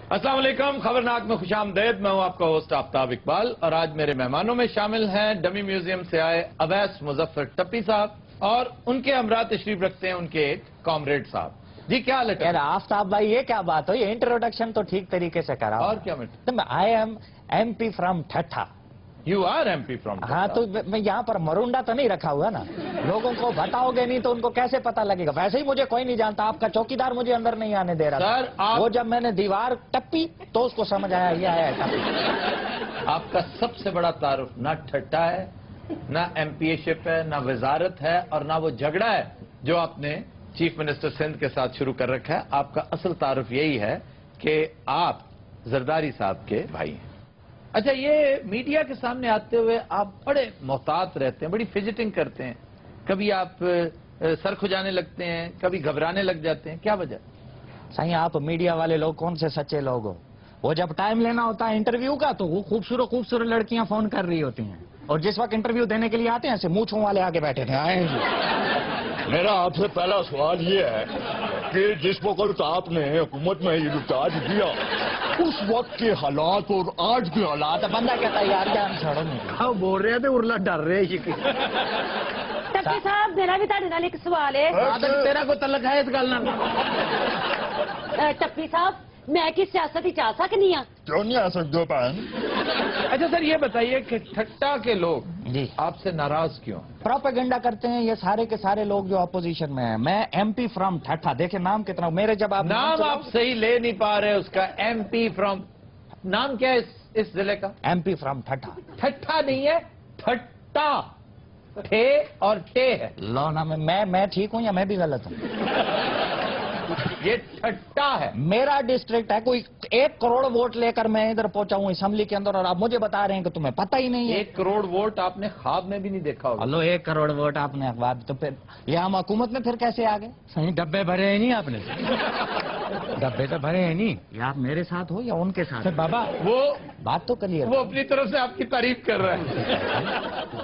अस्सलाम वालेकुम, खबरनाक में खुशामदीद। मैं हूं आपका होस्ट आफ्ताब इकबाल और आज मेरे मेहमानों में शामिल हैं डमी म्यूजियम से आए अवैस मुजफ्फर टप्पी साहब और उनके हमरा तशरीफ रखते हैं उनके एक कॉमरेड साहब। जी क्या हाल है? आफ्ताब भाई ये क्या बात हो, ये इंट्रोडक्शन तो ठीक तरीके से करा और क्या matter? I am MP from Thatta. You are MP from? हाँ तो मैं यहाँ पर मरुंडा तो नहीं रखा हुआ ना, लोगों को बताओगे नहीं तो उनको कैसे पता लगेगा। वैसे ही मुझे कोई नहीं जानता, आपका चौकीदार मुझे अंदर नहीं आने दे रहा सर, था। वो जब मैंने दीवार टप्पी तो उसको समझ आया ये आया टप्पी। आपका सबसे बड़ा तारुफ ना ठट्टा है, ना MPA-शिप है, ना वजारत है और ना वो झगड़ा है जो आपने चीफ मिनिस्टर सिंध के साथ शुरू कर रखा है। आपका असल तारुफ यही है कि आप जरदारी साहब के भाई हैं। अच्छा, ये मीडिया के सामने आते हुए आप बड़े मोहतात रहते हैं, बड़ी फिजिटिंग करते हैं, कभी आप सर खुजाने लगते हैं, कभी घबराने लग जाते हैं, क्या वजह? सही आप मीडिया वाले लोग कौन से सच्चे लोग हो? वो जब टाइम लेना होता है इंटरव्यू का तो वो खूबसूरत खूबसूरत लड़कियां फोन कर रही होती हैं, और जिस वक्त इंटरव्यू देने के लिए आते हैं ऐसे मूंछों वाले आगे बैठे थे। आए मेरा आपसे पहला सवाल ये है कि जिस वक्त आपने हुकूमत में ये रिचार्ज दिया उस वक्त के हालात और आज के हालात बंदा कहता है यार जान छोड़ो नहीं बोल रहे थे उर्ला डर रहे टप्पी साहब मेरा भी ਤੁਹਾਡੇ ਨਾਲ ਇੱਕ ਸਵਾਲ ਹੈ। तेरा को तलक है इस गल ना? टप्पी साहब मैं की सियासत ही चाह सकनी हाँ? क्यों नहीं आ सकते हो बहन? अच्छा सर, ये बताइए कि ठट्टा के लोग जी आपसे नाराज क्यों? प्रोपेगेंडा करते हैं ये सारे के सारे लोग जो अपोजिशन में हैं। मैं MP फ्रॉम ठट्ठा, देखे नाम कितना मेरे, जब आप नाम आप सही ले नहीं पा रहे उसका। MP फ्रॉम, नाम क्या है इस जिले का? MP फ्रॉम ठट्ठा। ठट्ठा नहीं है, ठट्टा, ठे और टे है। लो ना मैं ठीक हूँ या मैं भी गलत हूँ? ये ठट्टा है। मेरा डिस्ट्रिक्ट है, कोई 1 करोड़ वोट लेकर मैं इधर पहुंचा हूँ असेंबली के अंदर और आप मुझे बता रहे हैं कि तुम्हें पता ही नहीं है। 1 करोड़ वोट आपने ख्वाब में भी नहीं देखा होगा। हेलो 1 करोड़ वोट आपने अखबार, तो फिर ये हम हुकूमत में फिर कैसे आ गए? सही डब्बे भरे हैं नहीं आपने? डब्बे तो भरे हैं नहीं। या आप मेरे साथ हो या उनके साथ? सर बाबा वो बात तो क्लियर। वो अपनी तरफ से आपकी तारीफ कर रहा है।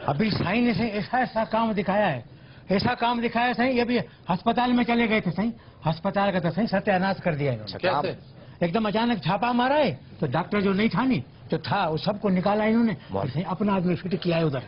अभी साईं ने सही ऐसा काम दिखाया है, ऐसा काम दिखाया सही। अभी अस्पताल में चले गए थे सही, अस्पताल का तो सही सत्यानाश कर दिया इन्होंने। कैसे? एकदम अचानक छापा मारा है तो डॉक्टर जो नहीं था नहीं तो था वो सबको निकाला इन्होंने, सही अपना आदमी फिट किया है उधर।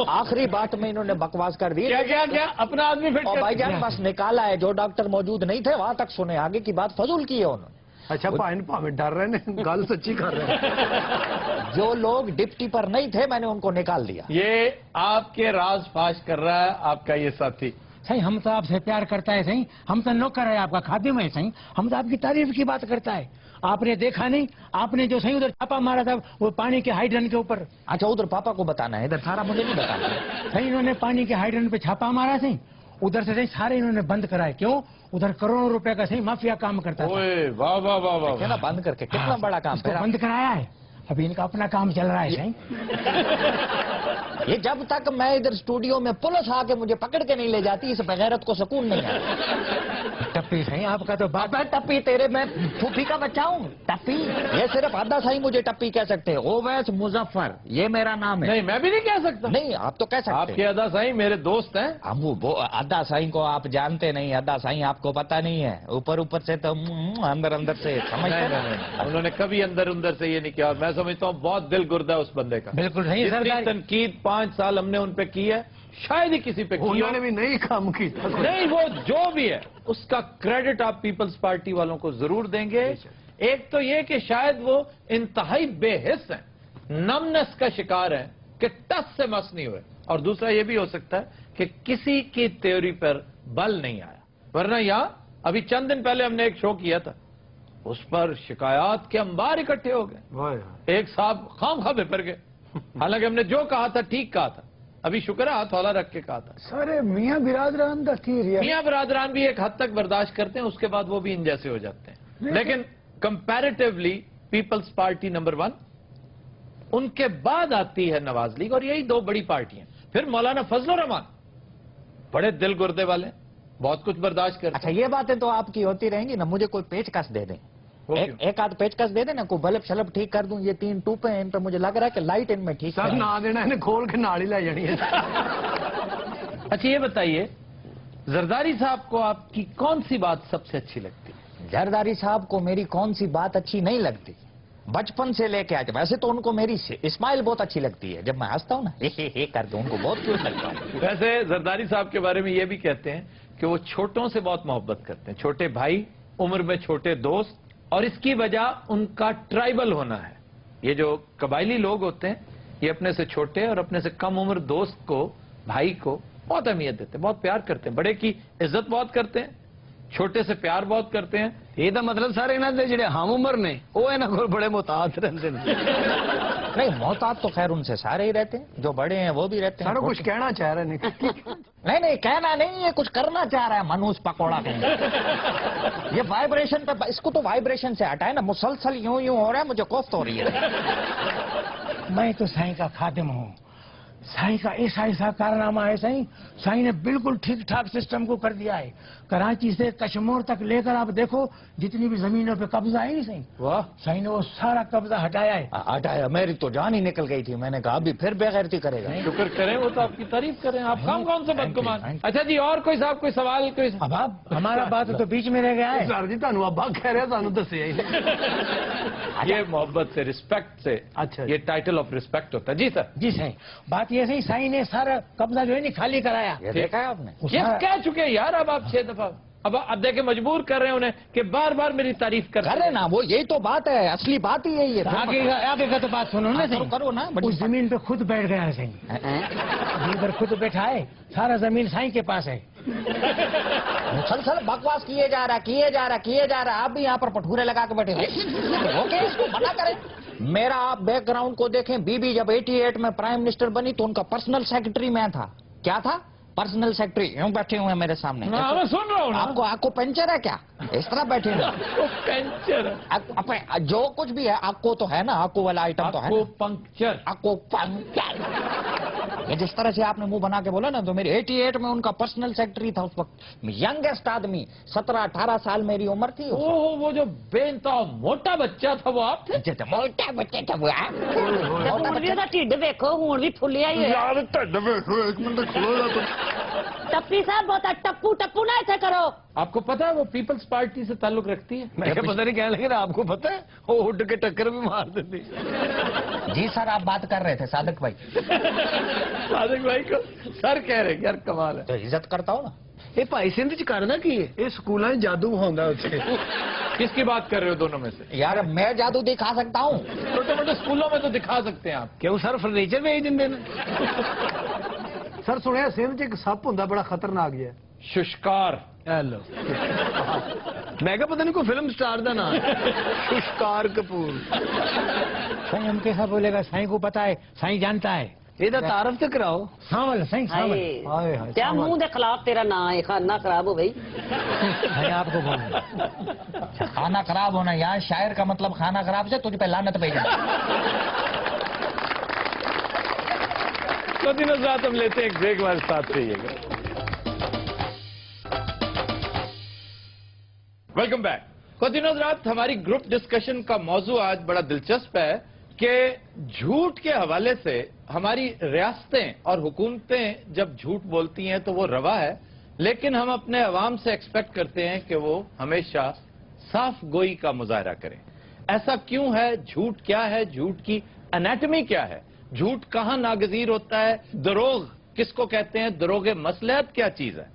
आखिरी बात में इन्होंने बकवास कर दी। क्या क्या क्या अपना आदमी फिट और कर? भाईजान बस निकाला है, जो डॉक्टर मौजूद नहीं थे वहां तक सुने, आगे की बात फजूल की है उन्होंने। अच्छा भावे डर रहे हैं, गल सच्ची कर रहे हैं। जो लोग डिप्टी पर नहीं थे मैंने उनको निकाल दिया। ये आपके राज फाश कर रहा है आपका ये साथी। सही हम तो आपसे प्यार करता है सही, हम तो नौकर है आपका, खादिम है सही, हम तो आपकी तारीफ की बात करता है। आपने देखा नहीं, आपने जो सही उधर छापा मारा था वो पानी के हाइड्रन के ऊपर। अच्छा उधर पापा को बताना है, इधर सारा मुझे नहीं बताना। सही इन्होंने पानी के हाइड्रन पे छापा मारा सही, उधर से सही सारे इन्होंने बंद कराए। क्यों? उधर करोड़ों रुपए का सही माफिया काम करता था। ओए वाह वाह वाह वाह। क्या ना बंद करके कितना बड़ा काम उसको है। बंद कराया है, अभी इनका अपना काम चल रहा है सही। ये जब तक मैं इधर स्टूडियो में पुलिस आके मुझे पकड़ के नहीं ले जाती इस बगैरत को सुकून नहीं है। टप्पी सही आपका तो बाप मैं टप्पी तेरे मैं फूफी का बच्चा हूँ? टप्पी ये सिर्फ आधा सही मुझे टप्पी कह सकते हैं। ओवैस मुजफ्फर ये मेरा नाम है। नहीं मैं भी नहीं कह सकता। नहीं आप तो कह सकते आपके हैं। अदा साईं मेरे दोस्त हैं। हम वो अदा साईं को आप जानते नहीं, अदा साईं आपको पता नहीं है, ऊपर ऊपर से तो अंदर अंदर से समझते नहीं। उन्होंने कभी अंदर अंदर से ये नहीं किया। मैं समझता हूँ बहुत दिल गुर्दा है उस बंदे का। बिल्कुल सही जितनी सरदार। तनकीद 5 साल हमने उन पे की है शायद ही किसी पे की हो। उन्होंने भी नहीं काम की। नहीं, वो जो भी है उसका क्रेडिट आप पीपल्स पार्टी वालों को जरूर देंगे। एक तो ये कि शायद वो इंतहाई बेहिस हैं, नमनेस का शिकार हैं कि टस से मस नहीं हुए, और दूसरा ये भी हो सकता है कि किसी की थ्योरी पर बल नहीं आया। वरना यहाँ अभी चंद दिन पहले हमने एक शो किया था, उस पर शिकायत के अंबार इकट्ठे हो गए। एक साहब खामखा बेपर गए, हालांकि हमने जो कहा था ठीक कहा था। अभी शुक्र है हाथ हौला रख के कहा था। सारे मियाँ बिरादरान का थी रिया। मियाँ बरादरान भी एक हद तक बर्दाश्त करते हैं, उसके बाद वो भी इन जैसे हो जाते हैं। लेकिन कंपैरेटिवली पीपल्स पार्टी नंबर 1, उनके बाद आती है नवाज लीग, और यही 2 बड़ी पार्टियां। फिर मौलाना फजल रहमान बड़े दिल गुर्दे वाले, बहुत कुछ बर्दाश्त करते। अच्छा ये बातें तो आपकी होती रहेंगी ना, मुझे कोई पेचकस दे दें, एक आध पेचकस दे देना, कोई बल्ब शलब ठीक कर दूं। ये 3 टूपे हैं इन पे मुझे लग रहा है कि लाइट इनमें ठीक सर है। ना देना इन्हें खोल के नाली ला जानी है। अच्छा ये बताइए, जरदारी साहब को आपकी कौन सी बात सबसे अच्छी लगती है? जरदारी साहब को मेरी कौन सी बात अच्छी नहीं लगती, बचपन से लेके आज। वैसे तो उनको मेरी स्माइल बहुत अच्छी लगती है, जब मैं हंसता हूँ ना हे करके उनको बहुत क्यूट लगता है। वैसे जरदारी साहब के बारे में ये भी कहते हैं कि वो छोटों से बहुत मोहब्बत करते हैं, छोटे भाई, उम्र में छोटे दोस्त, और इसकी वजह उनका ट्राइबल होना है। ये जो कबायली लोग होते हैं ये अपने से छोटे और अपने से कम उम्र दोस्त को, भाई को बहुत अहमियत देते हैं, बहुत प्यार करते हैं, बड़े की इज्जत बहुत करते हैं, छोटे से प्यार बहुत करते हैं। ਇਹ ਤਾਂ ਮਤਲਬ ਸਾਰੇ ਇਹਨਾਂ ਦੇ ਜਿਹੜੇ ਹਮ ਉਮਰ ਨੇ ਉਹ ਇਹਨਾਂ ਕੋਲ ਬੜੇ ਮੁਤਾਦ ਰਹਿੰਦੇ ਨੇ। नहीं, मोहताज तो खैर उनसे सारे ही रहते हैं, जो बड़े हैं वो भी रहते हैं। ਸਾਰਾ ਕੁਝ ਕਹਿਣਾ ਚਾਹ ਰਹੇ ਨੇ। नहीं कहना नहीं है, कुछ करना चाह रहा है मनोज पकौड़ा कहीं। ये वाइब्रेशन पे, इसको तो वाइब्रेशन से हटाए ना, मुसलसल यूं यूं हो रहा है, मुझे कोफ्त हो रही है। मैं तो साईं का खादिम हूँ। साईं का ऐसा कारनामा है साईं, साईं ने बिल्कुल ठीक ठाक सिस्टम को कर दिया है। कराची से कश्मीर तक लेकर आप देखो जितनी भी जमीनों पे कब्जा है नहीं साईं, वाह, साईं ने वो सारा कब्जा हटाया है। हटाया, मेरी तो जान ही निकल गई थी। मैंने कहा अभी फिर बेगैरती करेगा। शुक्र करें, वो तो आपकी तारीफ करें। आप कौन से बदगुमान। अच्छा जी, और कोई साहब कोई सवाल कोई? अब आप हमारा बात तो बीच में रह गया है। ਸਰ ਜੀ ਤੁਹਾਨੂੰ ਅੱਬਾ ਕਹਿ ਰਿਹਾ, ਸਾਨੂੰ ਦੱਸਿਆ ਹੀ ਨਹੀਂ। ये मोहब्बत से, रिस्पेक्ट से, अच्छा। ये टाइटल ऑफ रिस्पेक्ट होता है। जी सर। जी साईं, बात ये सही, साईं ने सारा कब्जा जो है नहीं खाली कराया। ये देखा है आपने? वो ये सारा- कह चुके हैं यार, अब आप 6 दफा, अब देखे मजबूर कर रहे हैं उन्हें कि बार बार मेरी तारीफ कर करे ना, वो यही तो बात है, असली बात ही यही है। आगे का तो बात सुनो ना करो, साईं। करो ना, बड़ी उस जमीन पे खुद बैठ गया है साईं, इधर खुद बैठा है, सारा जमीन साईं के पास है। मुसलसल बकवास किए जा रहा। आप भी यहाँ पर पठूरे लगा के बैठे हो। ओके, इसको मना करें। मेरा आप बैकग्राउंड को देखें, बीबी जब 88 में प्राइम मिनिस्टर बनी तो उनका पर्सनल सेक्रेटरी मैं था। क्या था? Personal secretary. यूं बैठे हुए हैं मेरे सामने। हाँ, मैं सुन रहा हूँ ना। आपको पंचर है क्या? इस तरह बैठे हुए आपको पंचर, जो कुछ भी है आपको तो है ना, आपको वाला आइटम तो है आपको ना? पंक्चर, आपको पंचर। ये जिस तरह से आपने मुंह बना के बोला ना, तो मेरी 88 में उनका पर्सनल सेक्रेटरी था उस वक्त। यंगेस्ट आदमी, 17-18 साल मेरी उम्र थी। ओह, वो जो बेनता मोटा बच्चा था वो आप थे? मोटा बच्चे थे वो। ਹੁਣ ਵੀ ਉਹਦਾ ਢਿੱਡ ਵੇਖੋ, ਹੁਣ ਵੀ ਫੁੱਲਿਆ ਹੀ ਹੋਇਆ। यार ढिड वेखो, एक मिनट खलो जा तुम। ਟੱਪੀ ਸਾਹਿਬ ਬਹੁਤਾ ਟੱਪੂ ਨਾ ਇੱਥੇ ਕਰੋ। आपको पता है वो पीपल्स पार्टी से ताल्लुक रखती है? मैं क्या पता नहीं कहने लगे ना, आपको पता है वो उठ के टक्कर भी मार देती। जी सर, आप बात कर रहे थे सादिक भाई। सादिक भाई को सर कह रहे, यार कमाल है। तो इज्जत करता हो ना। ਇਹ ਭਾਈ ਸਿੰਧ ਚ ਕਰਨਾ ਕੀ ਹੈ? ਇਹ ਸਕੂਲਾਂ 'ਚ ਜਾਦੂ ਹੁੰਦਾ ਉੱਥੇ। किसकी बात कर रहे हो दोनों में से? यार मैं जादू दिखा सकता हूँ। छोटे मोटे स्कूलों में तो दिखा सकते हैं आप। ਕਿਉਂ ਸਰ ਫਰਨੀਚਰ ਵੇਚ ਦਿੰਦੇ ਨੇ? ਸਰ ਸੁਣਿਆ ਸਿੰਧ 'ਚ ਇੱਕ ਸੱਪ ਹੁੰਦਾ ਬੜਾ ਖਤਰਨਾਕ ਜਿਹਾ। शुष्कार। ਹੈਲੋ। ਮੈਂ ਕਿਹਾ ਪਤਾ ਨਹੀਂ ਕੋਈ ਫਿਲਮ ਸਟਾਰ ਦਾ ਨਾਮ ਹੈ। ਸ਼ੁਸ਼ਕਾਰ ਕਪੂਰ। साईं हम कैसा बोलेगा, साईं को पता है, साईं जानता है। ਇਹਦਾ ਤਾਰਫ ਤੇ ਕਰਾਓ। सावल साईं, सावल। ਹਾਏ ਹਾਏ। ਤੇ ਮੂੰਹ ਦੇ ਖਿਲਾਫ ਤੇਰਾ ਨਾਂ ਹੈ, ਖਾਨਾ ਖਰਾਬ ਹੋ ਗਈ। साईं आपको बोलूं, खाना खराब होना, यहाँ शायर का मतलब खाना खराब से तुझ पे लानत भेजना। तो दिनों रात हम लेते हैं एक ब्रेक, हमारे साथ रहिएगा। Welcome back. तो दिनों रात हमारी ग्रुप डिस्कशन का मौजू आज बड़ा दिलचस्प है कि झूठ के हवाले से हमारी रियासतें और हुकूमतें जब झूठ बोलती हैं तो वो रवा है, लेकिन हम अपने अवाम से एक्सपेक्ट करते हैं कि वो हमेशा साफ गोई का मुजाहरा करें। ऐसा क्यों है? झूठ क्या है? झूठ की एनाटमी क्या है? झूठ कहाँ नागजीर होता है? दरोग किसको कहते हैं? दरोगे मसलहत क्या चीज है?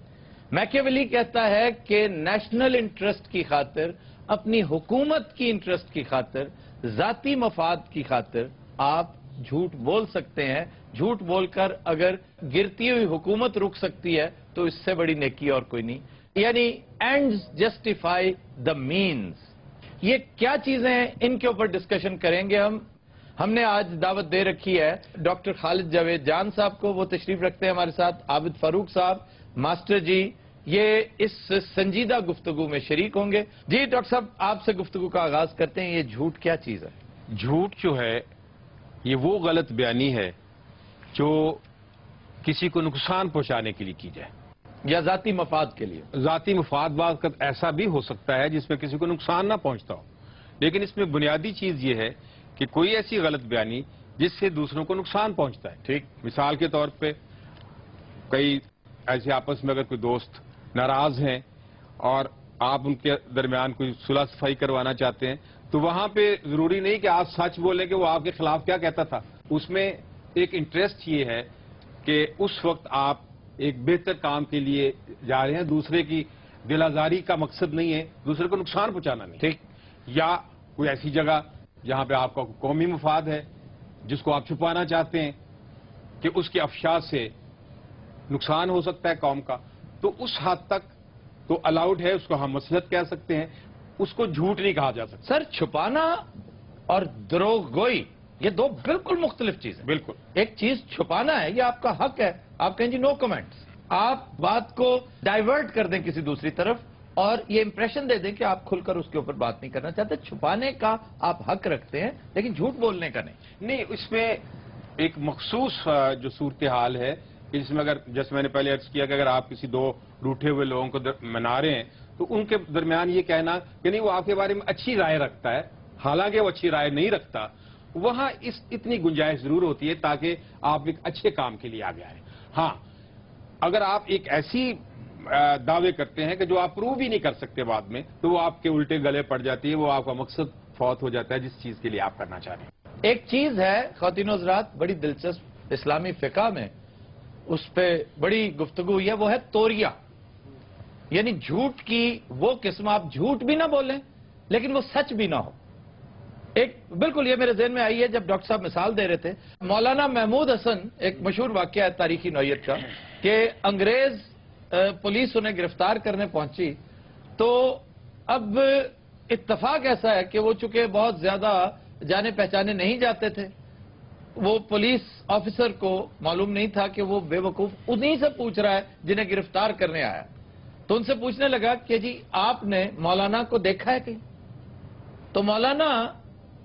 मैकियावेली कहता है कि नेशनल इंटरेस्ट की खातिर, अपनी हुकूमत की इंटरेस्ट की खातिर, जाती मफाद की खातिर आप झूठ बोल सकते हैं। झूठ बोलकर अगर गिरती हुई हुकूमत रुक सकती है तो इससे बड़ी नेकी और कोई नहीं। यानी एंड्स जस्टिफाई द मीन्स। ये क्या चीजें हैं, इनके ऊपर डिस्कशन करेंगे हम। हमने आज दावत दे रखी है डॉक्टर खालिद जावेद जान साहब को, वो तशरीफ रखते हैं हमारे साथ। आबिद फारूक साहब, मास्टर जी, ये इस संजीदा गुफ्तगू में शरीक होंगे। जी डॉक्टर साहब, आपसे गुफ्तगू का आगाज करते हैं। ये झूठ क्या चीज है? झूठ जो है ये वो गलत बयानी है जो किसी को नुकसान पहुंचाने के लिए की जाए, या जाती मफाद के लिए? जाती मुफाद का ऐसा भी हो सकता है जिसमें किसी को नुकसान ना पहुंचता हो, लेकिन इसमें बुनियादी चीज ये है कि कोई ऐसी गलत बयानी जिससे दूसरों को नुकसान पहुंचता है। ठीक, मिसाल के तौर पे कई ऐसे आपस में अगर कोई दोस्त नाराज हैं और آپ ان کے درمیان کوئی صلح صفائی کروانا چاہتے ہیں تو وہاں پہ ضروری نہیں کہ آپ سچ بولیں کہ وہ آپ کے خلاف کیا کہتا تھا. اس میں ایک انٹرسٹ یہ ہے کہ اس وقت آپ ایک بہتر کام کے لیے جا رہے ہیں, دوسرے کی دل آزاری کا مقصد نہیں ہے, دوسرے کو نقصان پہنچانا نہیں, ٹھیک, یا کوئی ایسی جگہ جہاں پہ آپ کا قومی مفاد ہے جس کو آپ چھپانا چاہتے ہیں کہ اس کے افشا سے نقصان ہو سکتا ہے قوم کا, تو اس حد تک تو الاؤڈ ہے, اس کو ہم مصلحت کہہ سکتے ہیں, اس کو جھوٹ نہیں کہا جا سکتا. سر چھپانا اور دروغ گوئی یہ دو بالکل مختلف چیزیں. بالکل, ایک چیز چھپانا ہے, یہ آپ کا حق ہے, آپ کہیں جی نو کمنٹس, آپ بات کو ڈائیورٹ کر دیں کسی دوسری طرف اور یہ امپریشن دے دیں کہ آپ کھل کر اس کے اوپر بات نہیں کرنا چاہتے. چھپانے کا آپ حق رکھتے ہیں لیکن جھوٹ بولنے کا نہیں. اس میں ایک مخصوص جو صورتحال ہے اس میں, اگر جیسے میں نے پہلے عرض کیا کہ اگر آپ کسی دو روٹھے ہوئے لوگوں کو منا رہے ہیں تو ان کے درمیان یہ کہنا کہ نہیں وہ آپ کے بارے میں اچھی رائے رکھتا ہے حالانکہ وہ اچھی رائے نہیں رکھتا, وہاں اتنی گنجائش ضرور ہوتی ہے تاکہ آپ ایک اچھے کام کے لیے آگے آئیں. ہاں, اگر آپ ایک ایسی دعوے کرتے ہیں کہ جو آپ پروو بھی نہیں کر سکتے بعد میں, تو وہ آپ کے الٹے گلے پڑ جاتی ہے, وہ آپ کا مقصد فوت ہو جاتا ہے جس چیز کے لیے آپ کرنا چاہ رہے ہیں. ایک چیز ہے خواتین و حضرات بڑی دلچسپ اسلامی فقہ میں اس پہ بڑی گفتگو ہوئی ہے, وہ ہے توریہ, یعنی جھوٹ کی وہ قسم, آپ جھوٹ بھی نہ بولیں لیکن وہ سچ بھی نہ ہو. ایک بالکل یہ میرے ذہن میں آئی ہے جب ڈاکٹر صاحب مثال دے رہے تھے, مولانا محمود حسن, ایک مشہور واقعہ ہے تاریخی نوعیت کا کہ انگریز پولیس انہیں گرفتار کرنے پہنچی, تو اب اتفاق ایسا ہے کہ وہ چونکہ بہت زیادہ جانے پہچانے نہیں جاتے تھے, وہ پولیس آفیسر کو معلوم نہیں تھا کہ وہ بے وقوف انہی سے پوچھ رہا ہے جنہیں گرفتار کرنے آیا. تو ان سے پوچھنے لگا کہ جی آپ نے مولانا کو دیکھا ہے کہیں؟ تو مولانا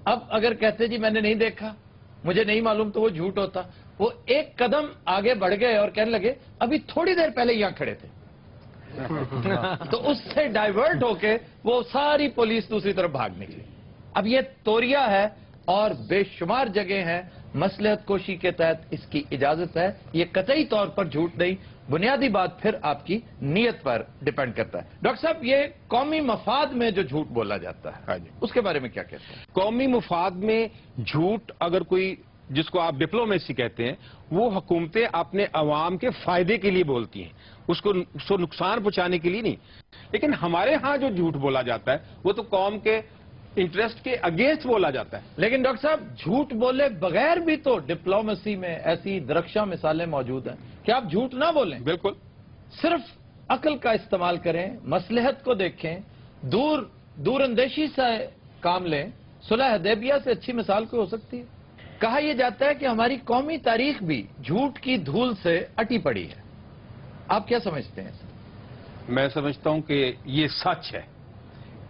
اب اگر کہتے جی میں نے نہیں دیکھا, مجھے نہیں معلوم, تو وہ جھوٹ ہوتا. وہ ایک قدم آگے بڑھ گئے اور کہنے لگے ابھی تھوڑی دیر پہلے یہاں کھڑے تھے. تو اس سے ڈائیورٹ ہو کے وہ ساری پولیس دوسری طرف بھاگ نکلی. اب یہ توریہ ہے اور بے شمار جگہ ہیں, مصلحت کوشی کے تحت اس کی اجازت ہے, یہ قطعی طور پر جھوٹ نہیں. بنیادی بات پھر آپ کی نیت پر ڈیپینڈ کرتا ہے. ڈاکٹر صاحب یہ قومی مفاد میں جو جھوٹ بولا جاتا ہے اس کے بارے میں کیا کہتے ہیں؟ قومی مفاد میں جھوٹ اگر کوئی جس کو آپ ڈپلومیسی کہتے ہیں, وہ حکومتیں اپنے عوام کے فائدے کے لیے بولتی ہیں, اس کو نقصان پہنچانے کے لیے نہیں. لیکن ہمارے ہاں جو جھوٹ بولا جاتا ہے وہ تو قوم کے انٹرسٹ کے اگینسٹ بولا جاتا ہے. لیکن ڈاکٹر صاحب جھوٹ بولے بغیر بھی تو ڈپلومیسی میں ایسی درخشاں مثالیں موجود ہیں کہ آپ جھوٹ نہ بولیں, بالکل, صرف عقل کا استعمال کریں, مصلحت کو دیکھیں, دور اندیشی سے کام لیں. صلح حدیبیہ سے اچھی مثال کوئی ہو سکتی ہے؟ کہا یہ جاتا ہے کہ ہماری قومی تاریخ بھی جھوٹ کی دھول سے اٹی پڑی ہے. آپ کیا سمجھتے ہیں؟ میں سمجھتا ہوں کہ یہ سچ ہے,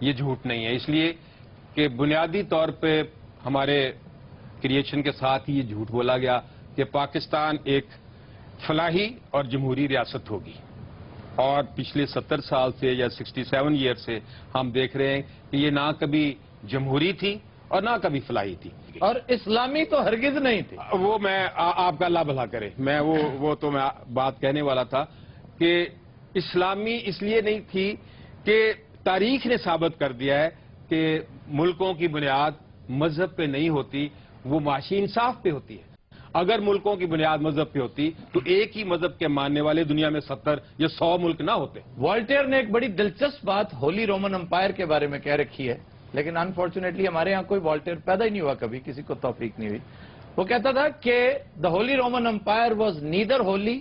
یہ جھوٹ نہیں ہے, اس لیے کہ بنیادی طور پہ ہمارے کریشن کے ساتھ ہی یہ جھوٹ بولا گیا کہ پاکستان ایک فلاحی اور جمہوری ریاست ہوگی, اور پچھلے 70 سال سے یا 67 ایئر سے ہم دیکھ رہے ہیں کہ یہ نہ کبھی جمہوری تھی اور نہ کبھی فلاحی تھی, اور اسلامی تو ہرگز نہیں تھی. وہ میں آپ کا اللہ بھلا کرے, میں وہ تو میں بات کہنے والا تھا کہ اسلامی اس لیے نہیں تھی کہ تاریخ نے ثابت کر دیا ہے کہ ملکوں کی بنیاد مذہب پہ نہیں ہوتی, وہ معاشی انصاف پہ ہوتی ہے. اگر ملکوں کی بنیاد مذہب پہ ہوتی تو ایک ہی مذہب کے ماننے والے دنیا میں 70 یا 100 ملک نہ ہوتے. والٹیر نے ایک بڑی دلچسپ بات ہولی رومن امپائر کے بارے میں کہہ رکھی ہے, لیکن انفارچونیٹلی ہمارے ہاں کوئی والٹیر پیدا ہی نہیں ہوا, کبھی کسی کو توفیق نہیں ہوئی. وہ کہتا تھا کہ the holy Roman empire was neither holy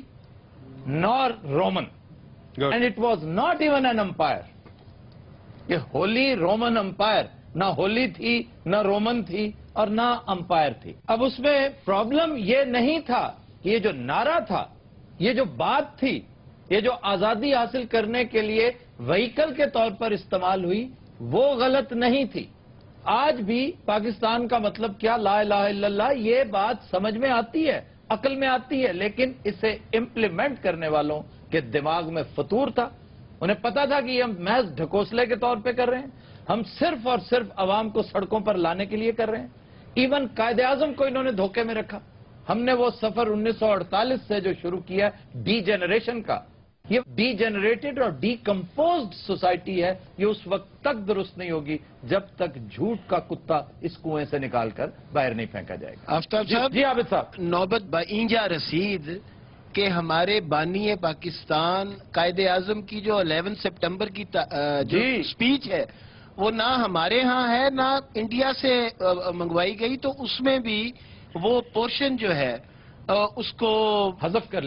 nor Roman and it was not even an empire. یہ ہولی رومن امپائر نہ ہولی تھی, نہ رومن تھی, اور نہ امپائر تھی. اب اس میں پرابلم یہ نہیں تھا کہ یہ جو نعرہ تھا, یہ جو بات تھی, یہ جو آزادی حاصل کرنے کے لیے وہیکل کے طور پر استعمال ہوئی, وہ غلط نہیں تھی. آج بھی پاکستان کا مطلب کیا, لا الہ الا اللہ, یہ بات سمجھ میں آتی ہے, عقل میں آتی ہے, لیکن اسے امپلیمنٹ کرنے والوں کے دماغ میں فطور تھا. انہیں پتا تھا کہ یہ ہم محض ڈھکوسلے کے طور پہ کر رہے ہیں, ہم صرف اور صرف عوام کو سڑکوں پر لانے کے لیے کر رہے ہیں. ایون قائد اعظم کو انہوں نے دھوکے میں رکھا. ہم نے وہ سفر 1948 سے جو شروع کیا ڈی جنریشن کا, یہ ڈی جنریٹڈ اور ڈی کمپوزڈ سوسائٹی ہے. یہ اس وقت تک درست نہیں ہوگی جب تک جھوٹ کا کتا اس کنویں سے نکال کر باہر نہیں پھینکا جائے گا. آفتاب صاحب جی عابد صاحب. نوبت با اینجا رسید کہ ہمارے بانی پاکستان قائد اعظم کی جو 11 سپٹمبر کی جو سپیچ ہے وہ نہ ہمارے ہاں ہے نہ انڈیا سے منگوائی گئی, تو اس میں بھی وہ پورشن جو ہے اس کو حذف کر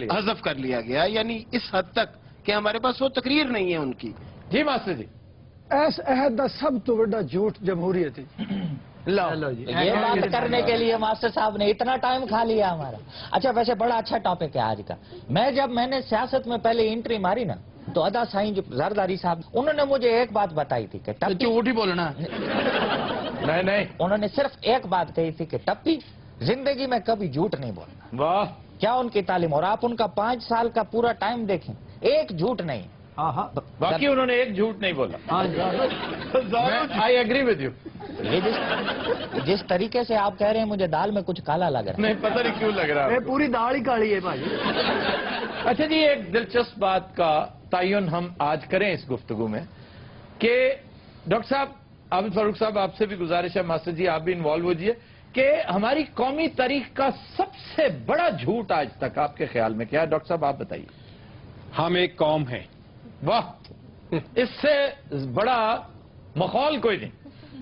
لیا گیا, یعنی اس حد تک کہ ہمارے پاس وہ تقریر نہیں ہے ان کی. جی ماسٹر جی. اس عہد کا سب تو بڑا جھوٹ جمہوریت ہے. یہ بات کرنے کے لیے ماسٹر صاحب نے اتنا ٹائم کھا لیا ہمارا. اچھا ویسے بڑا اچھا ٹاپک ہے آج کا. جب میں نے سیاست میں پہلے انٹری ماری نا تو ادا سائیں جو زرداری صاحب انہوں نے مجھے ایک بات بتائی تھی کہ جھوٹ ہی بولنا. نہیں انہوں نے صرف ایک بات کہی تھی کہ ٹپی زندگی میں کبھی جھوٹ نہیں بولنا. واہ کیا ان کی تعلیم, اور آپ ان کا 5 سال کا پورا ٹائم دیکھیں ایک جھوٹ نہیں. باقی انہوں نے ایک جھوٹ نہیں بولا. I agree with you. یہ جس طریقے سے آپ کہہ رہے ہیں مجھے دال میں کچھ کالا لگ رہا ہے. نہیں پتہ نہیں کیوں لگ رہا ہے. پوری دال ہی کالی ہے بھائی. اچھا جی, ایک دلچسپ بات کا تعین ہم آج کریں اس گفتگو میں کہ ڈاکٹر صاحب عابد فاروق صاحب آپ سے بھی گزارش ہے, ماسٹر جی آپ بھی انوالو ہوجیے, کہ ہماری قومی تاریخ کا سب سے بڑا جھوٹ آج تک آپ کے خیال میں کیا ہے؟ ڈاکٹر صاحب آپ بتائیے. ہم ایک قوم ہیں. واہ, اس سے بڑا ماحول کوئی نہیں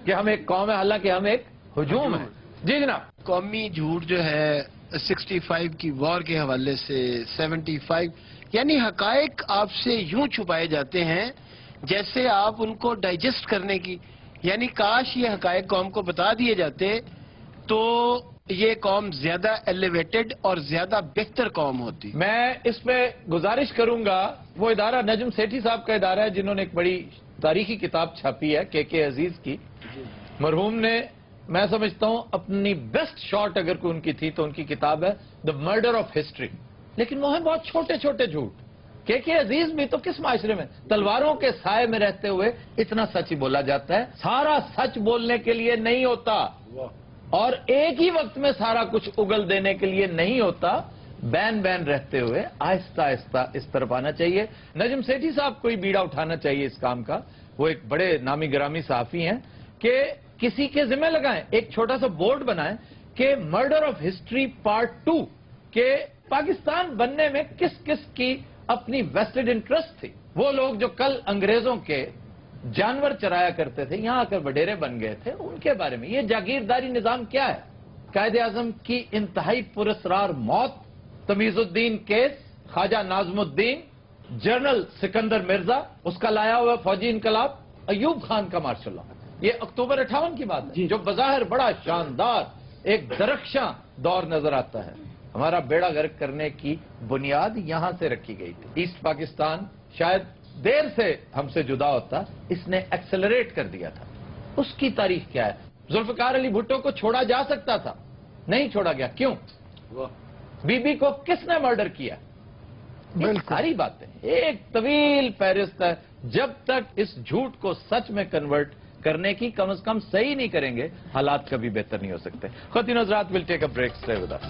کہ ہم ایک قوم ہے, حالانکہ ہم ایک ہجوم ہیں. جی جناب. قومی جھوٹ جو ہے 65 کی وار کے حوالے سے 75, یعنی حقائق آپ سے یوں چھپائے جاتے ہیں جیسے آپ ان کو ڈائجسٹ کرنے کی, یعنی کاش یہ حقائق قوم کو بتا دیے جاتے تو یہ قوم زیادہ ایلیویٹڈ اور زیادہ بہتر قوم ہوتی. میں اس پہ گزارش کروں گا, وہ ادارہ نجم سیٹھی صاحب کا ادارہ ہے جنہوں نے ایک بڑی تاریخی کتاب چھاپی ہے کے عزیز کی. مرحوم نے, میں سمجھتا ہوں اپنی بیسٹ شاٹ اگر کوئی ان کی تھی تو ان کی کتاب ہے دا مرڈر آف ہسٹری. لیکن وہ ہیں بہت چھوٹے چھوٹے جھوٹ. کے عزیز بھی تو کس معاشرے میں تلواروں کے سائے میں رہتے ہوئے اتنا سچ ہی بولا جاتا ہے. سارا سچ بولنے کے لیے نہیں ہوتا اور ایک ہی وقت میں سارا کچھ اگل دینے کے لیے نہیں ہوتا. بین رہتے ہوئے آہستہ آہستہ اس طرف آنا چاہیے. نجم سیٹھی صاحب کو ہی بیڑا اٹھانا چاہیے اس کام کا. وہ ایک بڑے نامی گرامی صحافی ہیں کہ کسی کے ذمہ لگائیں, ایک چھوٹا سا بورڈ بنائیں کہ مرڈر آف ہسٹری پارٹ 2, کہ پاکستان بننے میں کس کس کی اپنی ویسٹڈ انٹرسٹ تھی. وہ لوگ جو کل انگریزوں کے جانور چرایا کرتے تھے, یہاں آ کر وڈیرے بن گئے تھے, ان کے بارے میں. یہ جاگیرداری نظام کیا ہے؟ قائد اعظم کی انتہائی پراسرار موت, تمیز الدین کیس, خواجہ ناظم الدین, جنرل سکندر مرزا, اس کا لایا ہوا فوجی انقلاب, ایوب خان کا مارشل لا. یہ اکتوبر 58 کی بات ہے جو بظاہر بڑا شاندار ایک درخشاں دور نظر آتا ہے. ہمارا بیڑا غرق کرنے کی بنیاد یہاں سے رکھی گئی تھی. ایسٹ پاکستان شاید دیر سے ہم سے جدا ہوتا, اس نے ایکسلریٹ کر دیا تھا. اس کی تاریخ کیا ہے؟ ذوالفقار علی بھٹو کو چھوڑا جا سکتا تھا, نہیں چھوڑا گیا. کیوں؟ بی بی کو کس نے مرڈر کیا؟ ساری باتیں ایک طویل فہرست ہے. جب تک اس جھوٹ کو سچ میں کنورٹ کرنے کی کم از کم صحیح نہیں کریں گے, حالات کبھی بہتر نہیں ہو سکتے. خواتین حضرات, we'll take a break. Stay with us.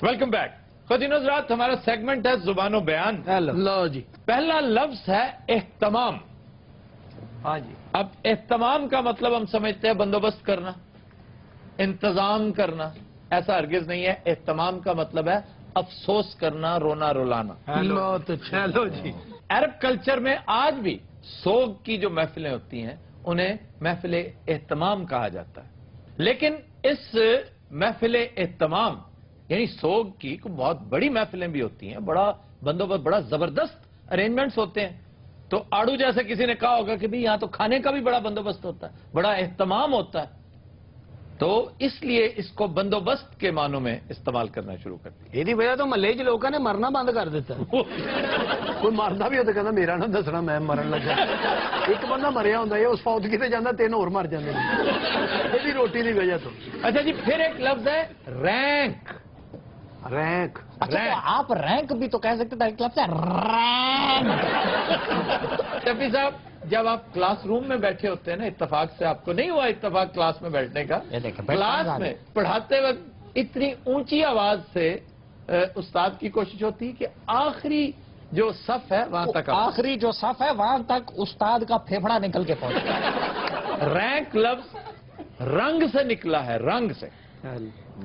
Welcome back. خواتین حضرات, ہمارا سیگمنٹ ہے زبان و بیان. لو جی. پہلا لفظ ہے اہتمام. ہاں جی. اب اہتمام کا مطلب ہم سمجھتے ہیں بندوبست کرنا, انتظام کرنا. ایسا ہرگز نہیں ہے. اہتمام کا مطلب ہے افسوس کرنا, رونا رلانا. لو تو چلو جی. عرب کلچر میں آج بھی سوگ کی جو محفلیں ہوتی ہیں انہیں محفل اہتمام کہا جاتا ہے. لیکن اس محفل اہتمام یعنی سوگ کی بہت بڑی محفلیں بھی ہوتی ہیں, بڑا بندوبست, بڑا زبردست ارینجمنٹس ہوتے ہیں. تو آڑو جیسے کسی نے کہا ہوگا کہ بھی یہاں تو کھانے کا بھی بڑا بندوبست ہوتا ہے, بڑا اہتمام ہوتا ہے. تو اس لیے اس کو بندوبست کے معنوں میں استعمال کرنا شروع کر دیا. یہ وجہ تو محلے چ لوگوں نے مرنا بند کر دیتا. کوئی مردا بھی ہوتا کہنا میرا نہ دسنا میں مرن لگا. ایک بندہ مریا ہوتا ہے, اس فوت کتے جانا 3 اور مر جاتے ہیں یہ روٹی کی وجہ تو. اچھا جی, پھر ایک لفظ ہے رینک. رینک. اچھا تو آپ رینک بھی تو کہہ سکتے تھے, ایک لفظ ہے رینک. شفیع صاحب, جب آپ کلاس روم میں بیٹھے ہوتے ہیں نا, اتفاق سے آپ کو نہیں ہوا اتفاق کلاس میں بیٹھنے کا, کلاس میں پڑھاتے وقت اتنی اونچی آواز سے उस्ताद की कोशिश होती है कि आखिरी जो सफ है वहां तक आखिरी जो सफ है वहां तक उस्ताद का फेफड़ा निकल के पहुंचे। रैंक लफ्ज रंग से निकला है, रंग से।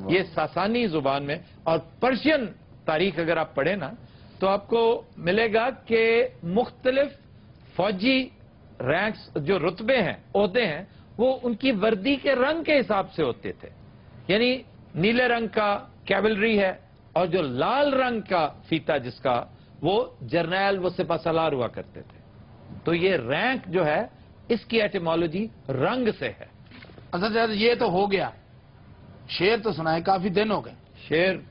ये सासानी जुबान में, और पर्शियन तारीख अगर आप पढ़े ना तो आपको मिलेगा कि मुख्तलिफ फौजी रैंक्स जो रुतबे हैं, ओहदे हैं, वो उनकी वर्दी के रंग के हिसाब से होते थे। यानी नीले रंग का कैवलरी है, और जो लाल रंग का फीता जिसका, वो जर्नैल, वो सिपाहसालार हुआ करते थे। तो ये रैंक जो है इसकी एटिमोलॉजी रंग से है। अच्छा सर, ये तो हो गया, शेर तो सुनाए, काफी दिन हो गए। शेर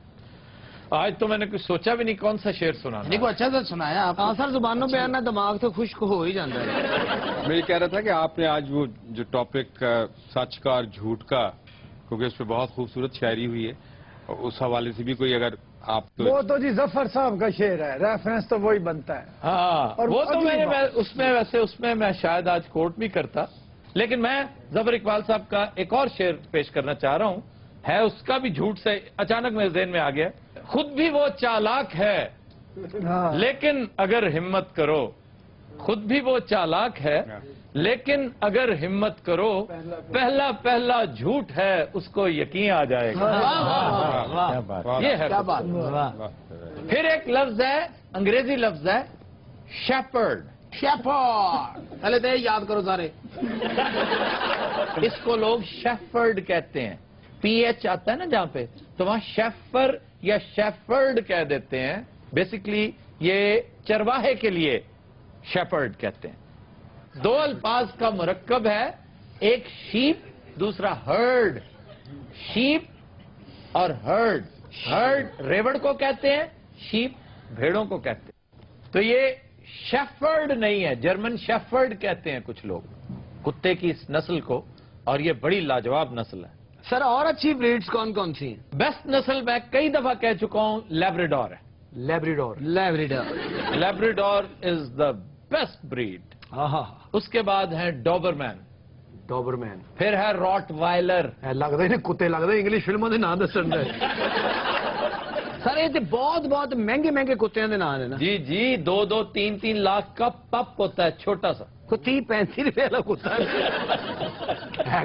आज तो मैंने कुछ सोचा भी नहीं कौन सा शेर सुनाना। नहीं, को अच्छा से सुनाया आप। हाँ सर, जुबानों पे आना दिमाग तो खुश्क हो ही जाता है। मैं ये कह रहा था कि आपने आज वो जो टॉपिक सच का और झूठ का, क्योंकि उस पर बहुत खूबसूरत शायरी हुई है, और उस हवाले से भी कोई अगर आप वो तो जी जफर साहब का शेर है, रेफरेंस तो वही बनता है। हाँ, और वो तो अगली बात- उसमें मैं शायद आज कोर्ट भी करता, लेकिन मैं जफर इकबाल साहब का एक और शेर पेश करना चाह रहा हूं, है उसका भी झूठ से अचानक मेरे ज़हन में आ गया। खुद भी वो चालाक है, हाँ। लेकिन अगर हिम्मत करो, खुद भी वो चालाक है, लेकिन अगर हिम्मत करो, पहला पहला झूठ है उसको यकीन आ जाएगा। ये है क्या बात। फिर एक लफ्ज है, अंग्रेजी लफ्ज है शेपर्ड। शेफर्ड, पहले तो ये याद करो सारे। इसको लोग शेफर्ड कहते हैं, पीएच आता है ना जहां पे, तो वहां शेफर या शेफर्ड कह देते हैं। बेसिकली ये चरवाहे के लिए शेपर्ड कहते हैं। दो अल्फाज का मुरक्कब है, एक शीप, दूसरा हर्ड। शीप और हर्ड, हर्ड रेवड़ को कहते हैं, शीप भेड़ों को कहते हैं। तो ये शेफर्ड नहीं है, जर्मन शेफर्ड कहते हैं कुछ लोग कुत्ते की इस नस्ल को, और ये बड़ी लाजवाब नस्ल है। सर, और अच्छी ब्रीड्स कौन कौन सी हैं? बेस्ट नस्ल मैं कई दफा कह चुका हूं, लैब्राडोर है। Labrador. Labrador. Labrador is the best breed. उसके बाद है डॉबरमैन, डॉबरमैन। फिर है रॉटवाइलर। लगता ही नहीं कुत्ते लगते, इंग्लिश फिल्मों के नाम दसन दे। सर, ये बहुत बहुत महंगे महंगे कुत्तियों के नाम है ना? जी जी, 2-2, 3-3 लाख का पप होता है, छोटा सा। को 30-35 रुपए वाला कुत्ता